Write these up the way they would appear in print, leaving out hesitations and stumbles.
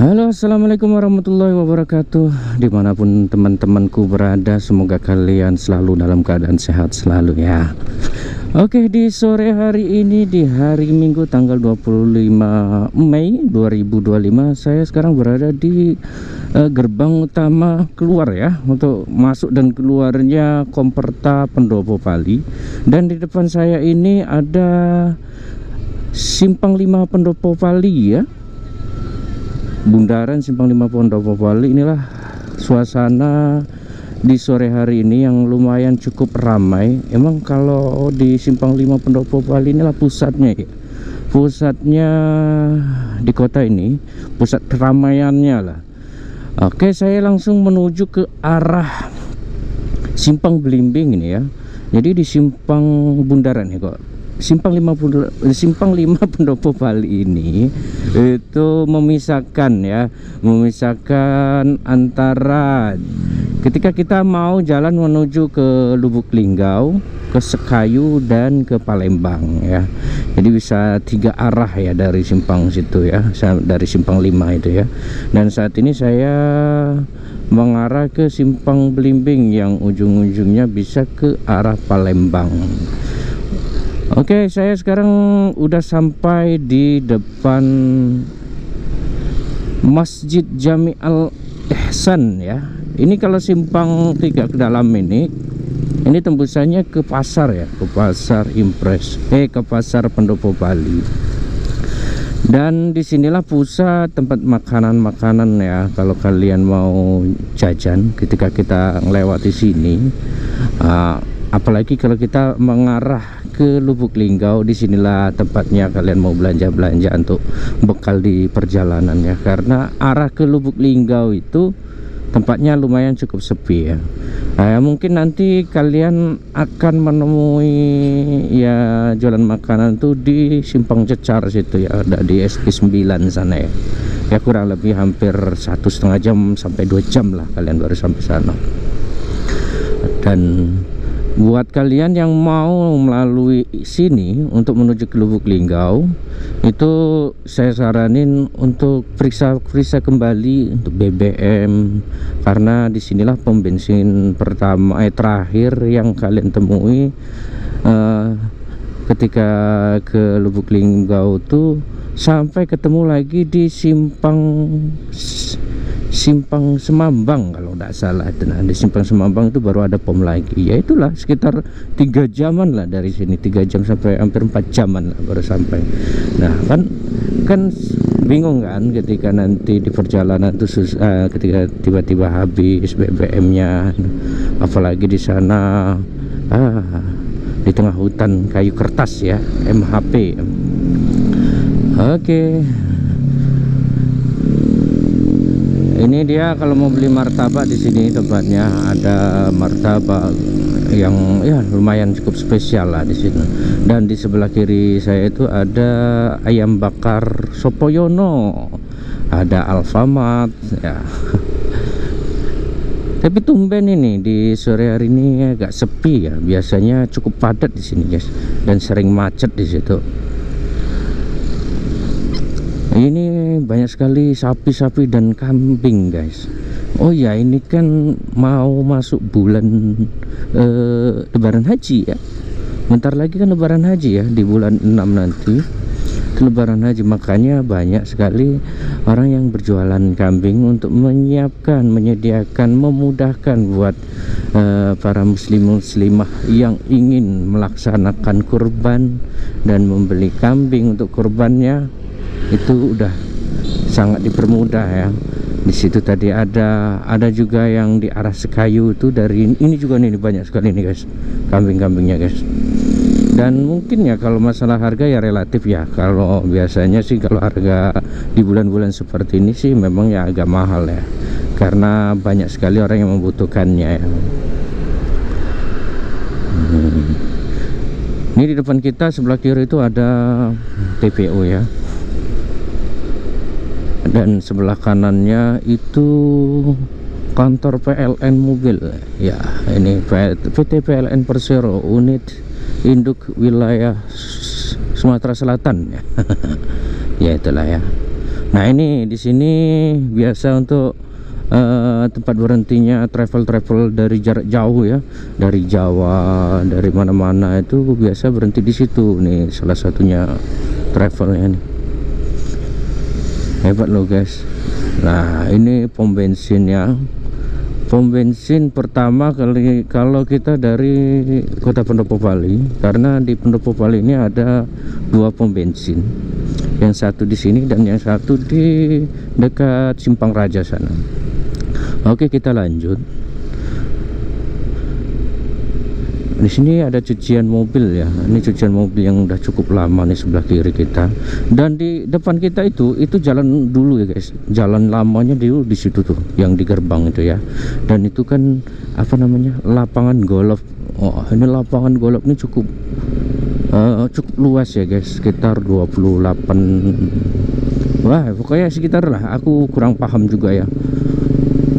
Halo, assalamualaikum warahmatullahi wabarakatuh. Dimanapun teman-temanku berada, semoga kalian selalu dalam keadaan sehat selalu ya. Oke, di sore hari ini, di hari Minggu tanggal 25 Mei 2025, saya sekarang berada di gerbang utama keluar ya, untuk masuk dan keluarnya Komperta Pendopo Pali. Dan di depan saya ini ada Simpang 5 Pendopo Pali ya, bundaran Simpang 5 Pendopo Pali. Inilah suasana di sore hari ini yang lumayan cukup ramai. Emang kalau di Simpang 5 Pendopo Pali inilah pusatnya ya, pusatnya di kota ini, pusat keramaiannya lah. Oke, saya langsung menuju ke arah Simpang Belimbing ini ya. Jadi di Simpang Bundaran ya kok, Simpang 5 Pendopo Pali ini itu memisahkan antara ketika kita mau jalan menuju ke Lubuk Linggau, ke Sekayu dan ke Palembang ya. Jadi bisa 3 arah ya dari simpang situ ya, dari Simpang 5 itu ya. Dan saat ini saya mengarah ke Simpang Belimbing yang ujung-ujungnya bisa ke arah Palembang. Oke, saya sekarang udah sampai di depan Masjid Jami Al Ihsan ya. Ini kalau simpang 3 ke dalam ini tembusannya ke pasar ya, ke pasar Impres, ke pasar Pendopo Pali. Dan disinilah pusat tempat makanan-makanan ya. Kalau kalian mau jajan ketika kita melewati sini, apalagi kalau kita mengarah ke Lubuk Linggau, disinilah tempatnya kalian mau belanja-belanja untuk bekal di perjalanan ya. Karena arah ke Lubuk Linggau itu tempatnya lumayan cukup sepi ya. Mungkin nanti kalian akan menemui ya jualan makanan tuh di Simpang Cecar situ ya, ada di SP9 sana ya. Ya kurang lebih hampir 1,5 jam sampai 2 jam lah kalian baru sampai sana. Dan buat kalian yang mau melalui sini untuk menuju ke Lubuk Linggau, itu saya saranin untuk periksa kembali untuk BBM, karena disinilah pom bensin pertama terakhir yang kalian temui ketika ke Lubuk Linggau tuh, sampai ketemu lagi di Simpang Semambang kalau tidak salah. Nah, di Simpang Semambang itu baru ada pom lagi. Ya itulah sekitar 3 jaman lah dari sini, 3 jam sampai hampir 4 jaman lah baru sampai. Nah kan bingung kan ketika nanti di perjalanan itu ketika tiba-tiba habis BBM-nya, apalagi di sana di tengah hutan kayu kertas ya, MHP. Oke. Ini dia kalau mau beli martabak di sini tempatnya, ada martabak yang ya lumayan cukup spesial lah di sini. Dan di sebelah kiri saya itu ada ayam bakar Sopoyono, ada Alfamart ya. Tapi tumben ini di sore hari ini agak sepi ya. Biasanya cukup padat di sini guys, dan sering macet di situ. Ini banyak sekali sapi-sapi dan kambing guys. Oh ya, ini kan mau masuk bulan Lebaran Haji ya. Bentar lagi kan Lebaran Haji ya, di bulan 6 nanti Lebaran Haji. Makanya banyak sekali orang yang berjualan kambing untuk menyediakan, memudahkan buat para muslimah yang ingin melaksanakan kurban dan membeli kambing untuk kurbannya. Itu udah sangat dipermudah ya. Di situ tadi ada juga yang di arah Sekayu itu, dari ini juga nih banyak sekali nih guys kambing-kambingnya guys. Dan mungkin ya kalau masalah harga ya relatif ya. Kalau biasanya sih kalau harga di bulan-bulan seperti ini sih memang ya agak mahal ya, karena banyak sekali orang yang membutuhkannya ya. Ini di depan kita sebelah kiri itu ada TPO ya. Dan sebelah kanannya itu kantor PLN mobil ya. Ini PT PLN Persero, unit induk wilayah Sumatera Selatan ya. Ya itulah ya. Nah ini di sini biasa untuk tempat berhentinya travel dari jarak jauh ya, dari Jawa, dari mana-mana itu biasa berhenti di situ nih, salah satunya travelnya nih. Hebat loh guys. Nah ini pom bensin ya, pom bensin pertama kali kalau kita dari kota Pendopo Bali, karena di Pendopo Bali ini ada 2 pom bensin, yang satu di sini dan yang satu di dekat Simpang Raja sana. Oke, kita lanjut. Di sini ada cucian mobil ya. Ini cucian mobil yang udah cukup lama nih sebelah kiri kita. Dan di depan kita itu jalan dulu ya guys. Jalan lamanya dulu di situ tuh, yang di gerbang itu ya. Dan itu kan apa namanya? Lapangan golf. Oh, ini lapangan golf ini cukup luas ya guys, sekitar 28. Wah, pokoknya sekitar lah. Aku kurang paham juga ya.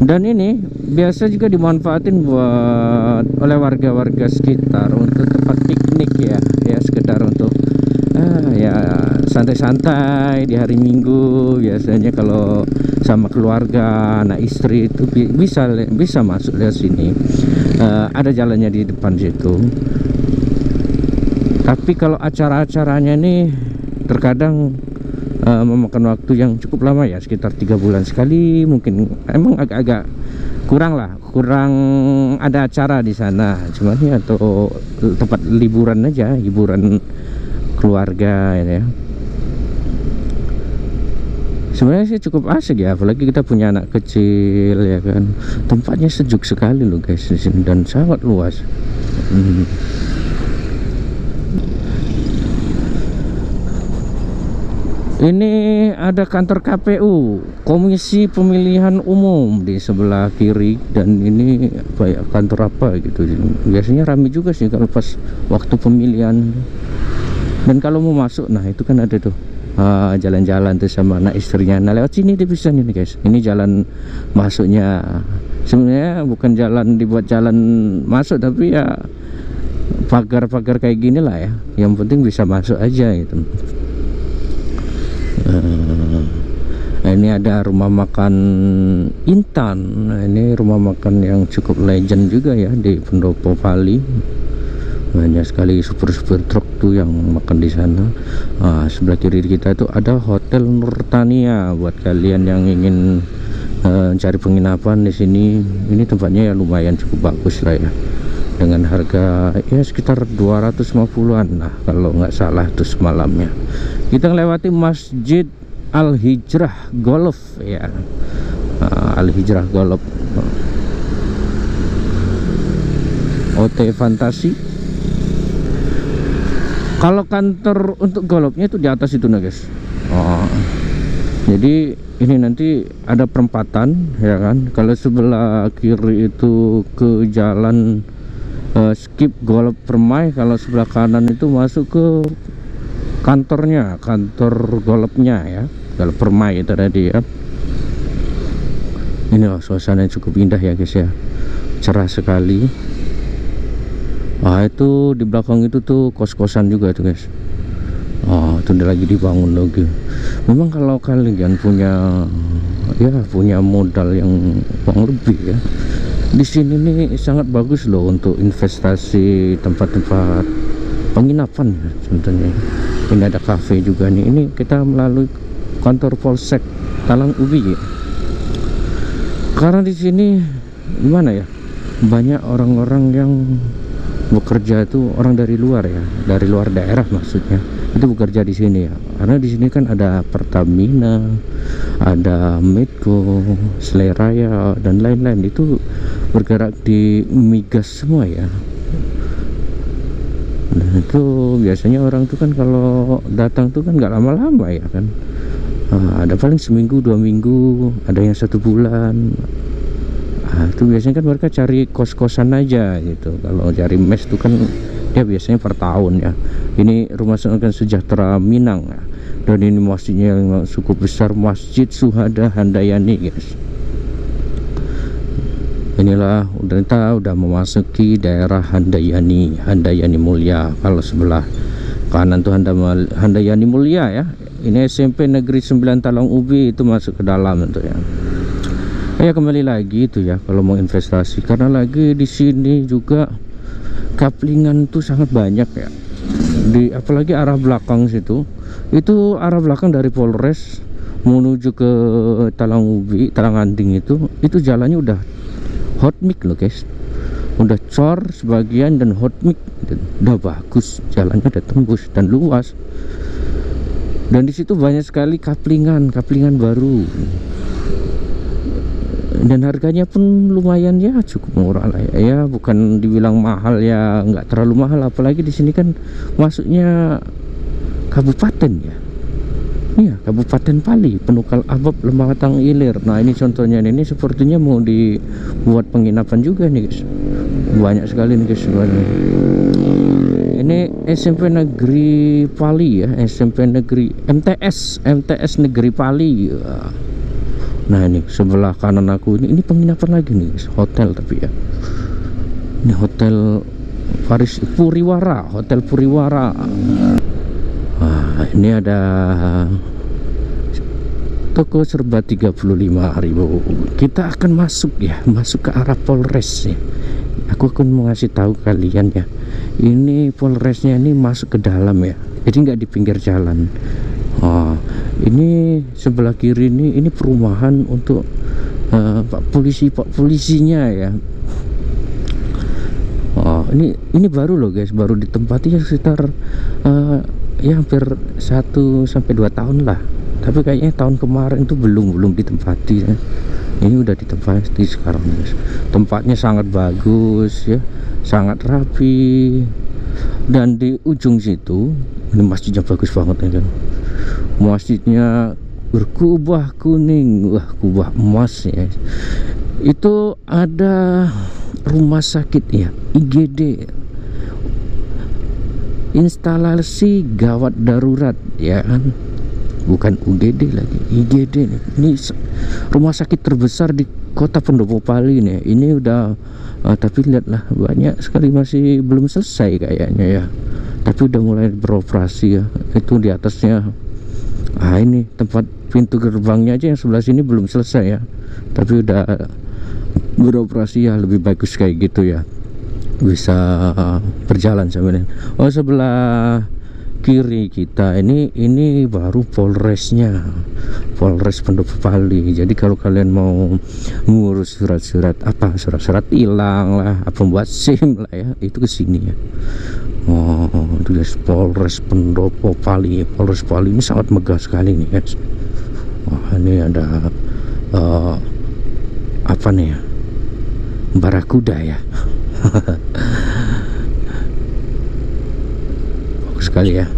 Dan ini biasa juga dimanfaatin oleh warga-warga sekitar untuk tempat piknik ya, sekedar untuk ya santai-santai di hari Minggu. Biasanya kalau sama keluarga, anak istri itu bisa masuk dari sini. Ada jalannya di depan situ. Tapi kalau acara-acaranya nih terkadang memakan waktu yang cukup lama ya, sekitar 3 bulan sekali mungkin. Emang agak-agak kurang ada acara di sana, cuman ya atau tempat liburan aja, hiburan keluarga ya. Sebenarnya sih cukup asik ya, apalagi kita punya anak kecil ya kan. Tempatnya sejuk sekali loh guys di sini dan sangat luas. Ini ada kantor KPU, Komisi Pemilihan Umum di sebelah kiri, dan ini apa ya, kantor apa gitu. Biasanya ramai juga sih kalau pas waktu pemilihan. Dan kalau mau masuk, nah itu kan ada tuh jalan-jalan tuh sama anak istrinya. Nah lewat sini dia bisa nih guys. Ini jalan masuknya. Sebenarnya bukan jalan dibuat jalan masuk, tapi ya pagar-pagar kayak gini lah ya. Yang penting bisa masuk aja gitu. Ini ada rumah makan Intan. Nah, ini rumah makan yang cukup legend juga ya di Pendopo Bali. Banyak sekali super truk tuh yang makan di sana. Sebelah kiri kita itu ada Hotel Nurtania buat kalian yang ingin cari penginapan di sini. Ini tempatnya ya lumayan cukup bagus lah ya, dengan harga ya sekitar 250-an lah kalau nggak salah tuh semalamnya. Kita melewati Masjid Al-Hijrah Golf ya, Al-Hijrah Golf, OT Fantasi. Kalau kantor untuk golfnya itu di atas itu nah guys. Jadi ini nanti ada perempatan ya kan. Kalau sebelah kiri itu ke jalan skip golf Permai, kalau sebelah kanan itu masuk ke kantornya, kantor golfnya ya, golf Permai itu tadi ya. Ini loh suasana cukup indah ya guys ya, cerah sekali. Itu di belakang itu tuh kos-kosan juga tuh guys. Itu udah lagi dibangun lagi. Memang kalau kalian punya modal yang uang lebih ya, di sini nih sangat bagus loh untuk investasi tempat-tempat penginapan ya. Contohnya ini ada cafe juga nih. Ini kita melalui kantor Polsek Talang Ubi ya. Karena di sini gimana ya, banyak orang-orang yang bekerja itu orang dari luar ya, dari luar daerah maksudnya, itu bekerja di sini ya. Karena di sini kan ada Pertamina, ada Medco, Seleraya dan lain-lain, itu bergerak di migas semua ya. Nah itu biasanya orang tuh kan kalau datang tuh kan nggak lama-lama ya kan. Ada paling seminggu 2 minggu, ada yang 1 bulan. Itu biasanya kan mereka cari kos-kosan aja gitu. Kalau cari mes tuh kan ya biasanya per tahun ya. Ini Rumah Makan Sejahtera Minang ya. Dan ini masjidnya yang cukup besar, Masjid Syuhada Handayani guys. Inilah udah memasuki daerah Handayani Mulia. Kalau sebelah kanan tuh Handayani Mulia ya, Ini SMP Negeri 9 Talang Ubi, itu masuk ke dalam itu ya. Ya kembali lagi itu ya, kalau mau investasi, karena lagi di sini juga kaplingan tuh sangat banyak ya. Apalagi arah belakang situ, itu arah belakang dari Polres menuju ke Talang Ubi, Talang Anting itu jalannya udah hot mix loh guys, udah cor sebagian dan hot mix, udah bagus, jalannya udah tembus dan luas, dan di situ banyak sekali kaplingan baru, dan harganya pun lumayan ya, cukup murah lah ya, ya bukan dibilang mahal ya, nggak terlalu mahal, apalagi di sini kan masuknya kabupaten ya. Iya, Kabupaten Pali, Penukal Abab, Lematang Ilir. Nah ini contohnya, ini sepertinya mau dibuat penginapan juga nih guys. Banyak sekali nih guys sebenarnya. Ini SMP Negeri Pali ya, SMP Negeri MTS Negeri Pali. Nah ini sebelah kanan aku ini penginapan lagi nih guys, hotel tapi ya. Ini hotel Puriwara, Hotel Puriwara. Wah, ini ada toko serba 35.000. Kita akan masuk ke arah Polres ya. Aku akan mau ngasih tahu kalian ya, ini Polresnya ini masuk ke dalam ya, jadi nggak di pinggir jalan. Oh, ini sebelah kiri ini perumahan untuk pak polisinya ya. Oh, ini baru loh guys, baru ditempati ya sekitar ya hampir 1 sampai 2 tahun lah, tapi kayaknya tahun kemarin tuh belum ditempati ya. Ini udah ditempati sekarang guys. Tempatnya sangat bagus ya, sangat rapi, dan di ujung situ ini masjidnya bagus banget ya kan. Masjidnya berkubah kuning, wah kubah emas ya. Itu ada rumah sakit ya, IGD, instalasi gawat darurat ya kan, bukan UGD lagi, IGD nih. Ini rumah sakit terbesar di kota Pendopo Pali nih. Ini udah tapi lihatlah banyak sekali masih belum selesai kayaknya ya, tapi udah mulai beroperasi ya. Itu di atasnya ini tempat pintu gerbangnya aja yang sebelah sini belum selesai ya, tapi udah beroperasi ya, lebih bagus kayak gitu ya, bisa berjalan sebenarnya. Oh sebelah kiri kita ini baru Polresnya, Polres Pendopo Pali. Jadi kalau kalian mau ngurus surat-surat surat hilang lah, apa buat SIM lah ya, itu ke sini ya. Oh itu guys, Polres Pendopo Pali. Polres Pali ini sangat megah sekali nih guys. Wah ini ada apa nih ya, barakuda ya. Bagus sekali ya.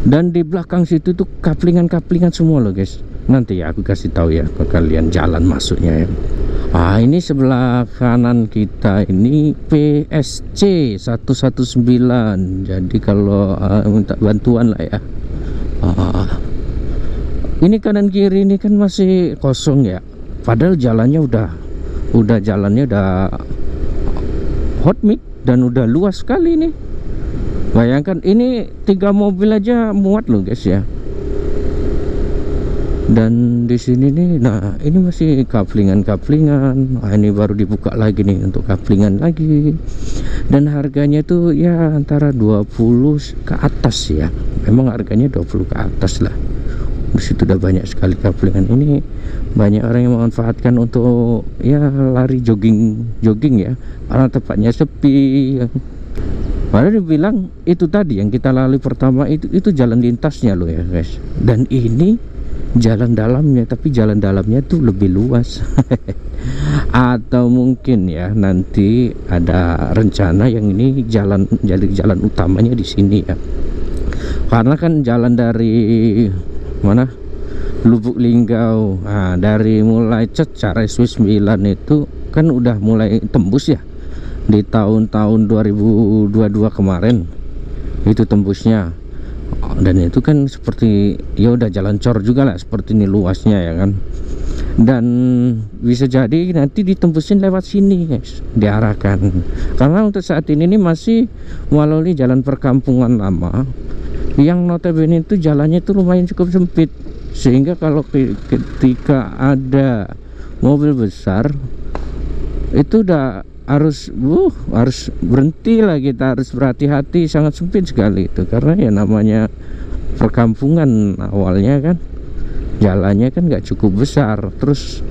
Dan di belakang situ tuh kaplingan semua loh guys. Nanti ya aku kasih tahu ya ke kalian jalan masuknya ya. Ini sebelah kanan kita ini PSC 119. Jadi kalau minta bantuan lah ya. Ini kanan kiri ini kan masih kosong ya, padahal jalannya udah jalannya udah hot mix dan udah luas sekali nih. Bayangkan ini 3 mobil aja muat loh guys ya. Dan di sini nih, nah ini masih kaplingan. Ini baru dibuka lagi nih untuk kaplingan lagi. Dan harganya tuh ya antara 20 ke atas ya. Memang harganya 20 ke atas lah. Di situ udah banyak sekali kaplingan. Ini banyak orang yang memanfaatkan untuk ya lari jogging ya, karena tempatnya sepi ya. Padahal dibilang itu tadi yang kita lalui pertama itu jalan lintasnya loh ya guys. Dan ini jalan dalamnya, tapi jalan dalamnya tuh lebih luas. Atau mungkin ya nanti ada rencana yang ini jalan utamanya di sini ya. Karena kan jalan dari mana, Lubuk Linggau, dari mulai Cecar SW 9 itu kan udah mulai tembus ya di tahun 2022 kemarin, itu tembusnya. Dan itu kan seperti ya udah jalan cor juga lah, seperti ini luasnya ya kan. Dan bisa jadi nanti ditembusin lewat sini guys, diarahkan. Karena untuk saat ini masih melalui jalan perkampungan lama yang notabene itu jalannya itu lumayan cukup sempit, sehingga kalau ketika ada mobil besar itu udah harus berhenti lah, kita harus berhati-hati, sangat sempit sekali itu, karena ya namanya perkampungan awalnya kan, jalannya kan nggak cukup besar, terus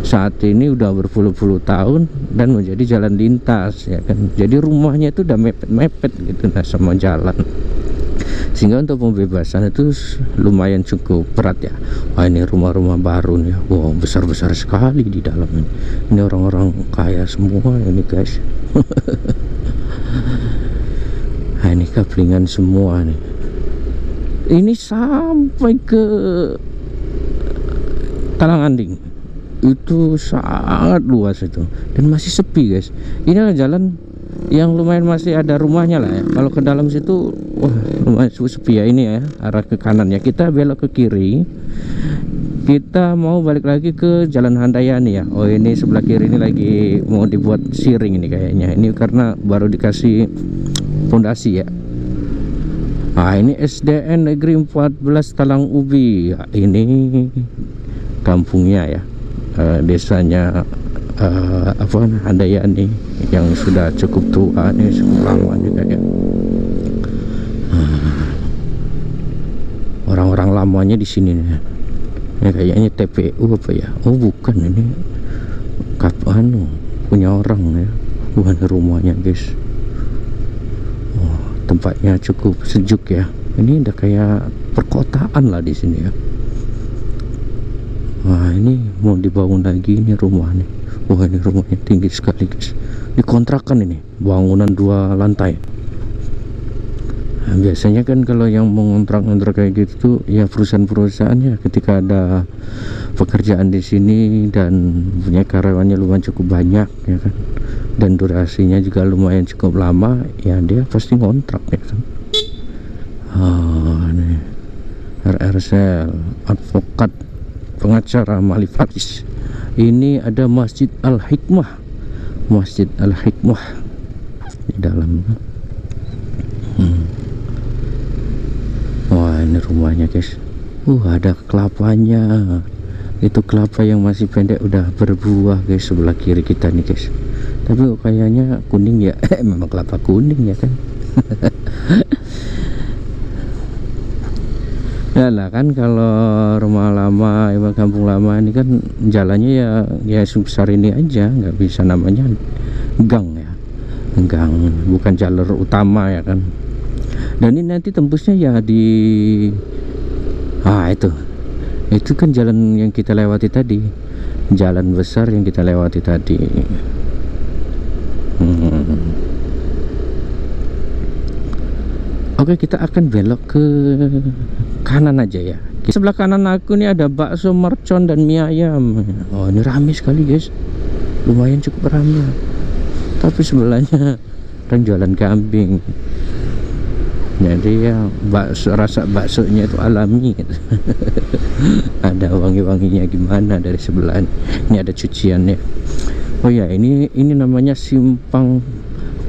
saat ini udah berpuluh-puluh tahun dan menjadi jalan lintas ya kan, jadi rumahnya itu udah mepet-mepet gitu nah sama jalan, sehingga untuk pembebasan itu lumayan cukup berat ya. Wah, ini rumah-rumah baru nih, wow, besar-besar sekali di dalam ini. Ini orang-orang kaya semua ini guys. Nah, ini kaplingan semua nih. Ini sampai ke Talang-Anding, itu sangat luas itu, dan masih sepi guys. Ini adalah jalan yang lumayan masih ada rumahnya lah ya. Kalau ke dalam situ wah lumayan sepi ya. Ini ya arah ke kanan ya, kita belok ke kiri, kita mau balik lagi ke Jalan Handayani ya. Oh, ini sebelah kiri ini lagi mau dibuat siring ini kayaknya, ini karena baru dikasih pondasi ya. Nah, ini SDN Negeri 14 Talang Ubi ya, ini kampungnya ya, desanya Handayani yang sudah cukup tua nih, cukup lama juga ya. Orang-orang lamanya di sini nih. Ini kayaknya TPU apa ya? Oh bukan, ini punya orang ya, bukan rumahnya guys. Oh, tempatnya cukup sejuk ya. Ini udah kayak perkotaan lah di sini ya. Wah, ini mau dibangun lagi ini rumah nih. Wah, ini rumahnya tinggi sekali guys, dikontrakan ini, bangunan 2 lantai. Nah, biasanya kan kalau yang mengontrak-ngontrak kayak gitu tuh ya perusahaan-perusahaan ya, ketika ada pekerjaan di sini dan punya karyawannya lumayan cukup banyak ya kan, dan durasinya juga lumayan cukup lama ya, dia pasti ngontrak ya kan. Nih RRSL, advokat pengacara Mali Faris. Ini ada Masjid Al-Hikmah, Masjid Al-Hikmah di dalamnya. Wah, ini rumahnya guys. Ada kelapanya. Itu kelapa yang masih pendek udah berbuah guys, sebelah kiri kita nih guys. Tapi kayaknya kuning ya. Memang kelapa kuning ya kan. Ya lah kan, kalau rumah lama, kampung lama ini kan jalannya ya sebesar ini aja, nggak bisa namanya gang ya, gang, bukan jalur utama ya kan. Dan ini nanti tembusnya ya di itu kan jalan yang kita lewati tadi, jalan besar yang kita lewati tadi. Oke, kita akan belok ke kanan aja ya. Sebelah kanan aku nih ada bakso, mercon, dan mie ayam. Oh, ini rame sekali guys, lumayan cukup rame. Tapi sebelahnya kan jualan kambing, jadi ya rasa baksonya itu alami gitu. Ada wangi-wanginya gimana dari sebelah. Ini ada cuciannya. Oh ya, ini namanya simpang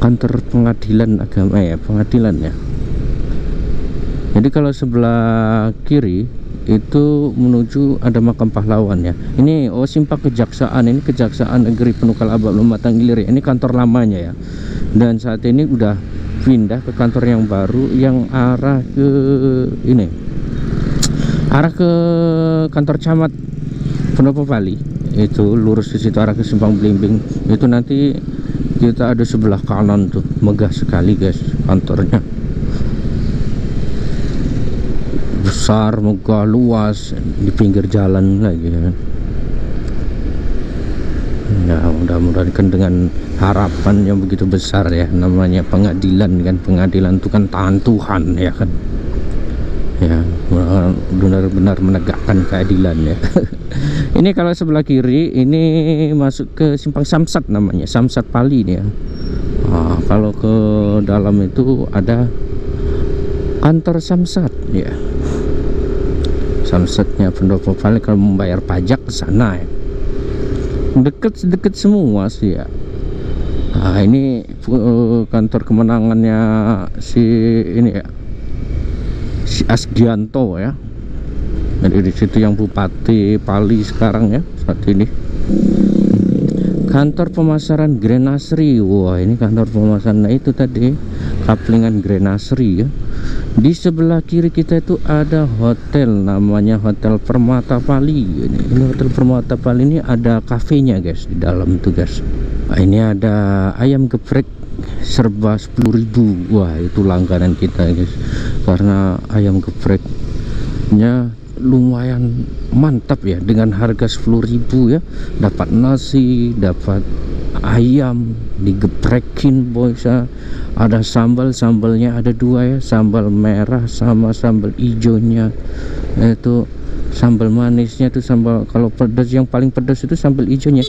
kantor pengadilan agama ya, pengadilan ya. Jadi kalau sebelah kiri itu menuju ada makam pahlawan ya. Ini simpang kejaksaan, ini Kejaksaan Negeri Penukal Abab Lumatang Gilir ya. Ini kantor lamanya ya. Dan saat ini udah pindah ke kantor yang baru yang arah ke ini, arah ke kantor camat Pendopo Bali. Itu lurus ke situ arah ke Simpang Blimbing. Itu nanti kita ada sebelah kanan tuh, megah sekali guys kantornya. Besar, megah, luas, di pinggir jalan lagi ya. Ya mudah-mudahan kan dengan harapan yang begitu besar ya, namanya pengadilan kan, pengadilan itu kan tangan Tuhan ya kan ya, benar-benar menegakkan keadilan ya. Ini kalau sebelah kiri ini masuk ke Simpang Samsat, namanya Samsat Pali nih ya. Kalau ke dalam itu ada kantor Samsat ya, Samsatnya Pendopo Bali. Kalau membayar pajak ke sana ya, deket semua sih ya. Ini kantor kemenangannya si ini ya, si Asgianto ya. Jadi di situ yang Bupati Pali sekarang ya saat ini. Kantor pemasaran Grenasri. Wah, ini kantor pemasaran. Nah, itu tadi kaplingan Grenasri ya. Di sebelah kiri kita itu ada hotel, namanya Hotel Permata Pali. Ini Hotel Permata Pali ini ada kafenya guys di dalam tuh guys. Nah, ini ada ayam geprek serba 10.000. Wah, itu langganan kita guys. Karena ayam gepreknya lumayan mantap ya, dengan harga 10.000 ya, dapat nasi, dapat ayam digeprekin boys ya. Ada sambalnya ada dua ya, sambal merah sama sambal hijaunya. Itu sambal manisnya tuh, sambal kalau pedas yang paling pedas itu sambal hijaunya.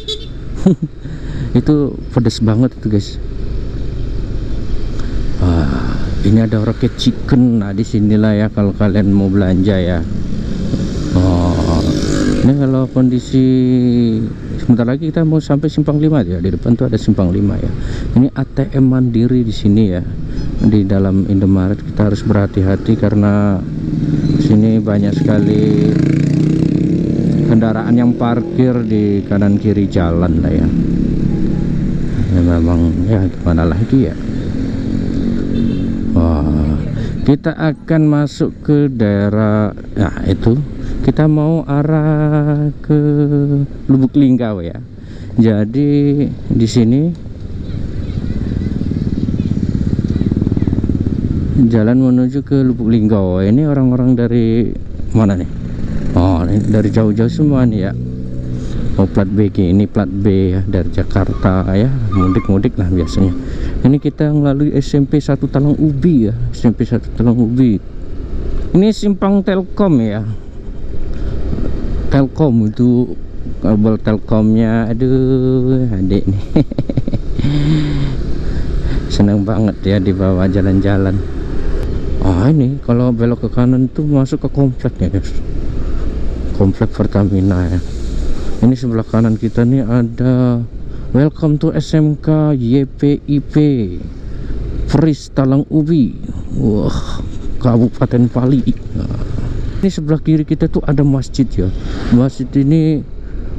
Itu pedas banget itu guys. Ini ada rocket chicken. Nah, disinilah ya kalau kalian mau belanja ya. Ini kalau kondisi sebentar lagi kita mau sampai Simpang 5 ya. Di depan tuh ada Simpang 5 ya. Ini ATM Mandiri di sini ya. Di dalam Indomaret kita harus berhati-hati karena sini banyak sekali kendaraan yang parkir di kanan kiri jalan lah ya. Ya memang ya gimana lagi ya. Wah, kita akan masuk ke daerah, nah itu kita mau arah ke Lubuk Linggau ya. Jadi di sini jalan menuju ke Lubuk Linggau. Ini orang-orang dari mana nih? Oh, ini dari jauh-jauh semua nih ya. Oh, plat BG, ini plat B ya, dari Jakarta ya, mudik-mudik lah biasanya. Ini kita melalui SMP 1 Talang Ubi ya, SMP 1 Talang Ubi. Ini simpang Telkom ya. Telkom itu kabel Telkomnya, aduh adik nih. Senang banget ya dibawa jalan-jalan. Ini kalau belok ke kanan tuh masuk ke komplek ya guys, komplek Pertamina ya. Ini sebelah kanan kita nih ada welcome to SMK YPIP Pris Talang Ubi. Wah, Kabupaten Pali. Ini sebelah kiri kita tuh ada masjid ya. Masjid ini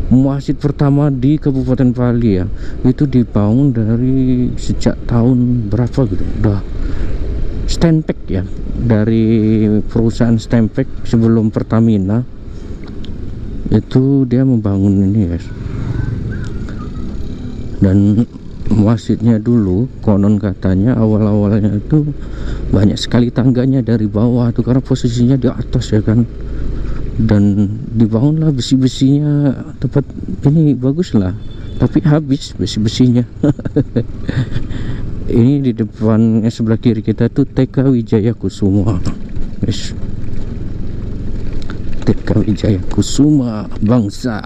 masjid pertama di Kabupaten Pali ya. Itu dibangun dari sejak tahun berapa gitu. Udah Stenpek ya, dari perusahaan Stenpek sebelum Pertamina. Itu dia membangun ini guys. Dan masjidnya dulu konon katanya awal-awalnya itu banyak sekali tangganya dari bawah tuh, karena posisinya di atas ya kan. Dan dibangunlah besi-besinya, tempat ini bagus lah, tapi habis besi-besinya. Ini di depan sebelah kiri kita tuh TK Wijaya Kusuma guys. TK Wijaya Kusuma Bangsa.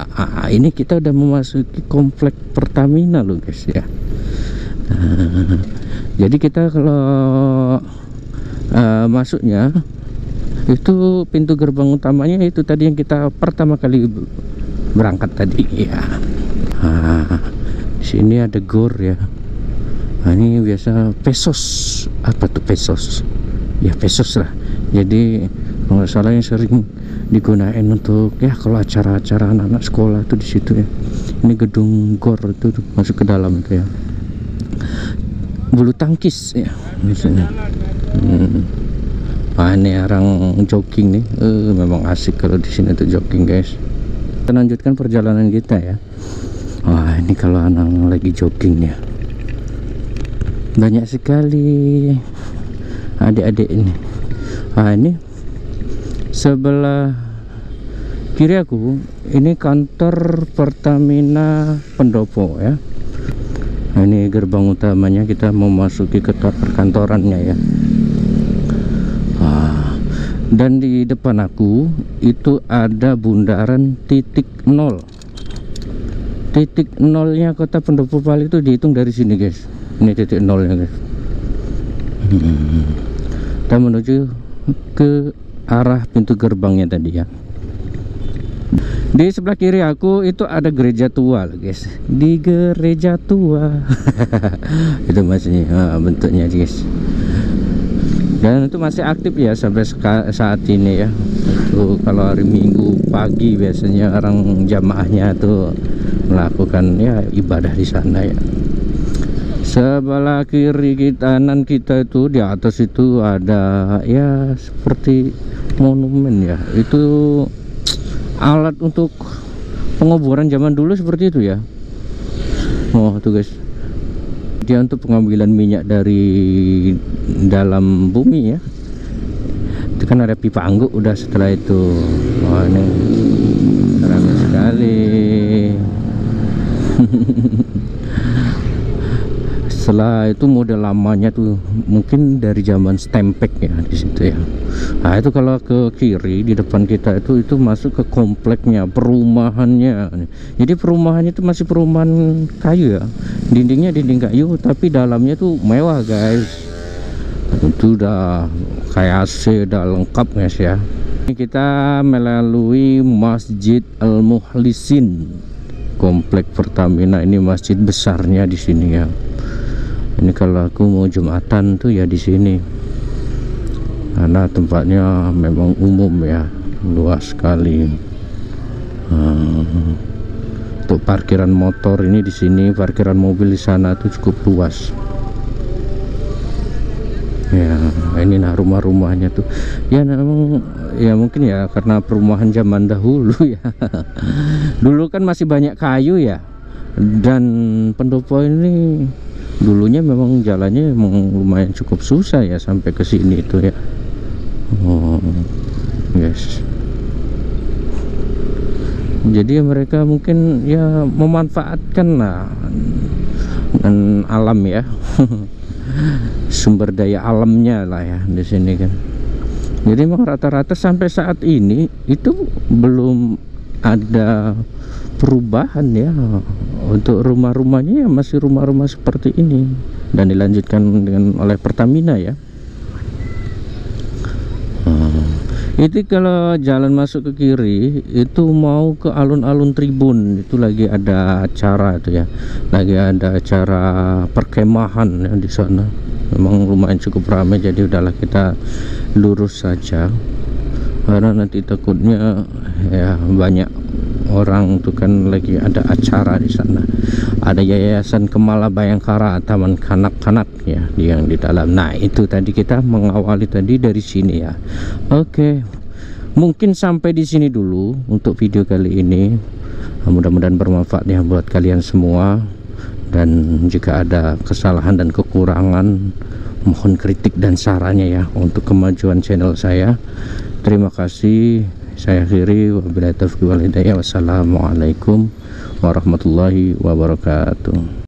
Ini kita udah memasuki komplek Pertamina loh guys ya. Jadi kita kalau masuknya itu pintu gerbang utamanya itu tadi yang kita pertama kali berangkat tadi ya. Di sini ada gor ya. Ini biasa pesos. Apa tuh pesos? Ya pesos lah. Jadi kalau nggak salah yang sering digunain untuk ya kalau acara-acara anak-anak sekolah tuh di situ ya. Ini gedung gor itu tuh, masuk ke dalam itu ya. Bulu tangkis ya misalnya. Ini orang jogging nih. Memang asik kalau di sini tuh jogging guys. Kita lanjutkan perjalanan kita ya. Ini kalau anak lagi jogging ya. Banyak sekali adik-adik ini. Ini sebelah kiri aku ini kantor Pertamina Pendopo ya. Ini gerbang utamanya, kita mau masuki ke perkantorannya ya. Dan di depan aku itu ada bundaran titik nol. Titik nolnya kota Pendopo Pali itu dihitung dari sini guys. Ini titik nolnya guys. Kita menuju ke arah pintu gerbangnya tadi ya. Di sebelah kiri aku itu ada gereja tua loh guys. Di gereja tua. Itu maksudnya bentuknya guys. dan itu masih aktif ya sampai saat ini ya. Itu kalau hari Minggu pagi biasanya orang jamaahnya tuh melakukan ya ibadah di sana ya. Sebelah kiri kanan kita itu di atas itu ada ya seperti monumen ya. Itu alat untuk pengoboran zaman dulu seperti itu ya. Oh tuh guys, dia untuk pengambilan minyak dari dalam bumi ya. Itu kan ada pipa angguk udah setelah itu. Wah ini ramai sekali. Setelah itu model lamanya tuh mungkin dari zaman Stempek ya di situ ya. Nah itu kalau ke kiri di depan kita itu masuk ke kompleknya, perumahannya. Jadi perumahannya itu masih perumahan kayu ya. Dindingnya dinding kayu tapi dalamnya tuh mewah guys. Itu udah kayak AC, udah lengkap guys ya. Ini kita melalui Masjid Al-Mukhlisin, komplek Pertamina. Ini masjid besarnya di sini ya. Ini kalau aku mau Jumatan tuh ya di sini, karena tempatnya memang umum ya, luas sekali. Untuk parkiran motor ini di sini, parkiran mobil di sana tuh cukup luas. Ya, ini nah rumah-rumahnya tuh. Ya memang ya mungkin ya karena perumahan zaman dahulu ya. Dulu kan masih banyak kayu ya. Dan pendopo ini dulunya memang jalannya memang lumayan cukup susah ya sampai ke sini itu ya. Oh, yes. Jadi mereka mungkin ya memanfaatkan lah alam ya. Sumber daya alamnya lah ya di sini kan. Jadi memang rata-rata sampai saat ini itu belum ada perubahan ya. Untuk rumah-rumahnya ya masih rumah-rumah seperti ini dan dilanjutkan dengan oleh Pertamina ya. Itu kalau jalan masuk ke kiri itu mau ke alun-alun Tribun, itu lagi ada acara itu ya, lagi ada acara perkemahan ya di sana. Memang lumayan cukup ramai, jadi udahlah kita lurus saja karena nanti takutnya ya banyak orang tuh kan lagi ada acara di sana. Ada Yayasan Kemala Bayangkara Taman Kanak-kanak ya yang di dalam. Nah itu tadi kita mengawali tadi dari sini ya. Oke, mungkin sampai di sini dulu untuk video kali ini. Mudah-mudahan bermanfaat ya buat kalian semua. Dan jika ada kesalahan dan kekurangan, mohon kritik dan sarannya ya untuk kemajuan channel saya. Terima kasih. Saya akhiri, wabillahi taufiq wal hidayah. Wassalamualaikum warahmatullahi wabarakatuh.